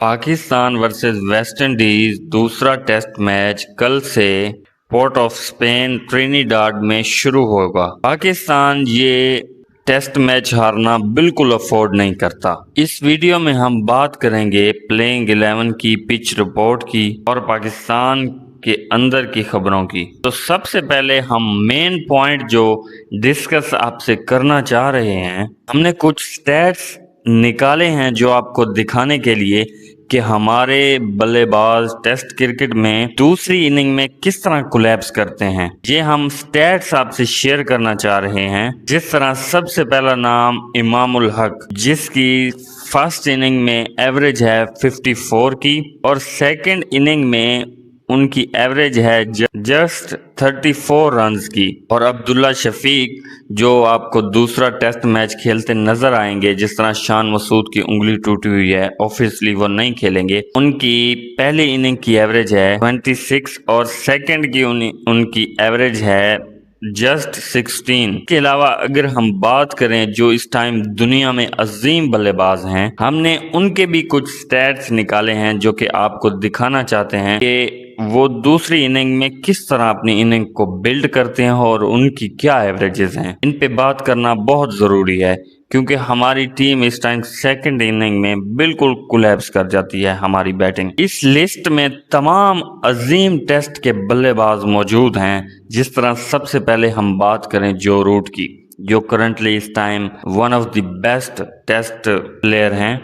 Pakistan versus West Indies दूसरा test match कल से पोर्ट ऑफ स्पेन ट्रिनिडाड में शुरू होगा। पाकिस्तान ये टेस्ट मैच हारना बिल्कुल अफोर्ड नहीं करता। इस वीडियो में हम बात करेंगे प्लेइंग 11 की, पिच रिपोर्ट की और पाकिस्तान के अंदर की खबरों की। तो सबसे पहले हम मेन पॉइंट जो डिस्कस आपसे करना चाह रहे हैं, हमने कुछ स्टैट्स निकाले हैं जो आपको दिखाने के लिए कि हमारे बल्लेबाज टेस्ट क्रिकेट में दूसरी इनिंग में किस तरह कोलैप्स करते हैं। ये हम स्टैट्स आपसे शेयर करना चाह रहे हैं। जिस तरह सबसे पहला नाम इमामुल हक, जिसकी फर्स्ट इनिंग में एवरेज है 54 की और सेकंड इनिंग में उनकी एवरेज है जस्ट 34 रन्स की। और अब्दुल्ला शफीक जो आपको दूसरा टेस्ट मैच खेलते नजर आएंगे, जिस तरह शान मसूद की उंगली टूटी हुई है, ऑब्वियसली वो नहीं खेलेंगे। उनकी पहली इनिंग की एवरेज है 26 और सेकंड की उनकी एवरेज है जस्ट 16। के अलावा अगर हम बात करें जो इस टाइम दुनिया में अजीम बल्लेबाज हैं, हमने उनके भी कुछ स्टैट्स निकाले हैं जो कि आपको दिखाना चाहते हैं कि वो दूसरी इनिंग में किस तरह अपनी इनिंग को बिल्ड करते हैं और उनकी क्या एवरेजेस हैं। इन पे बात करना बहुत ज़रूरी है क्योंकि हमारी टीम इस टाइम सेकंड इनिंग में बिल्कुल कोलैप्स कर जाती है हमारी बैटिंग। इस लिस्ट में तमाम अजीम टेस्ट के बल्लेबाज मौजूद हैं। जिस तरह सबसे पहले हम बात करें जो रूट की, जो करंटली इस time one of the best test player हैं।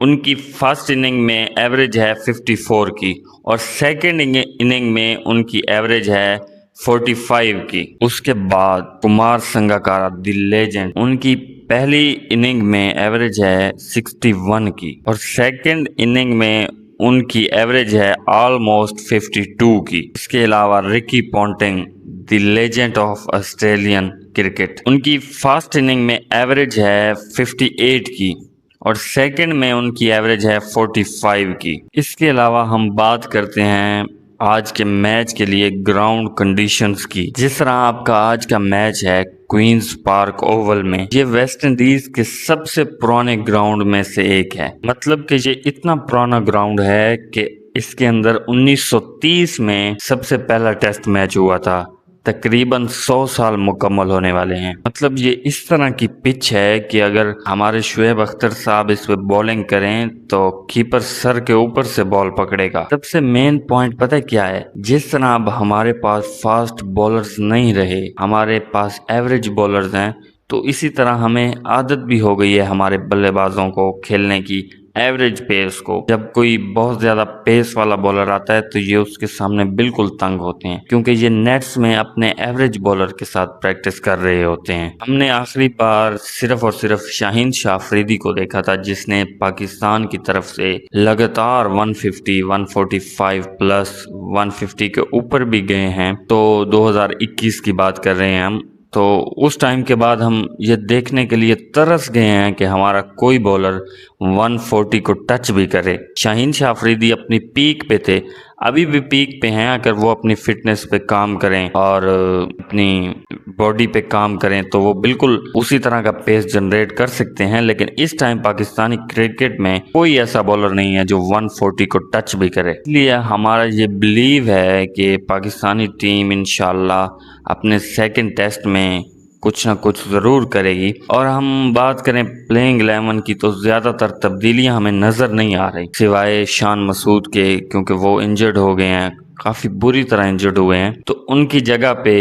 उनकी फर्स्ट इनिंग में एवरेज है 54 की और सेकंड इनिंग में उनकी एवरेज है 45 की। उसके बाद कुमार संगकारा द लेजेंड, उनकी पहली इनिंग में एवरेज है 61 की और सेकंड इनिंग में उनकी एवरेज है ऑलमोस्ट 52 की। इसके अलावा Ricky Ponting the legend of Australian cricket, उनकी फर्स्ट इनिंग में एवरेज है 58 की और सेकंड में उनकी एवरेज है 45 की। इसके अलावा हम बात करते हैं आज के मैच के लिए ग्राउंड कंडीशंस की। जिस तरह आपका आज का मैच है क्वींस पार्क ओवल में, ये वेस्ट इंडीज के सबसे पुराने ग्राउंड में से एक है। मतलब कि ये इतना पुराना ग्राउंड है कि इसके अंदर 1930 में सबसे पहला टेस्ट मैच हुआ था। तकरीबन 100 साल मुकम्मल होने वाले हैं। मतलब ये इस तरह की पिच है कि अगर हमारे शुएब अख्तर साहब इस पे बॉलिंग करें तो कीपर सर के ऊपर से बॉल पकड़ेगा। सबसे मेन पॉइंट पता है क्या है? जिस तरह अब हमारे पास फास्ट बॉलर्स नहीं रहे, हमारे पास एवरेज बॉलर्स हैं, तो इसी तरह हमें आदत भी हो गई है हमारे बल्लेबाजों को खेलने की एवरेज पेस को। जब कोई बहुत ज़्यादा पेस वाला बॉलर आता है तो ये उसके सामने बिल्कुल तंग होते हैं क्योंकि ये नेट्स में अपने एवरेज बॉलर के साथ प्रैक्टिस कर रहे होते हैं। हमने आखिरी बार सिर्फ और सिर्फ शाहीन शाह अफरीदी को देखा था जिसने पाकिस्तान की तरफ से लगातार 150, 145 प्लस 150 के ऊपर भी गए हैं। तो 2021 की बात कर रहे हैं हम। तो उस टाइम के बाद हम ये देखने के लिए तरस गए हैं कि हमारा कोई बॉलर 140 को टच भी करे। शाहीन शाह अफरीदी अपनी पीक पे थे, अभी भी पीक पे हैं। अगर वो अपनी फिटनेस पे काम करें और अपनी बॉडी पे काम करें तो वो बिल्कुल उसी तरह का पेस जनरेट कर सकते हैं। लेकिन इस टाइम पाकिस्तानी क्रिकेट में कोई ऐसा बॉलर नहीं है जो 140 को टच भी करे। इसलिए हमारा ये बिलीव है कि पाकिस्तानी टीम इंशाल्लाह अपने सेकंड टेस्ट में कुछ ना कुछ ज़रूर करेगी। और हम बात करें प्लेइंग 11 की तो ज़्यादातर तब्दीलियां हमें नज़र नहीं आ रही सिवाय शान मसूद के, क्योंकि वो इंजर्ड हो गए हैं, काफ़ी बुरी तरह इंजर्ड हुए हैं। तो उनकी जगह पे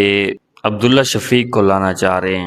अब्दुल्ला शफीक को लाना चाह रहे हैं।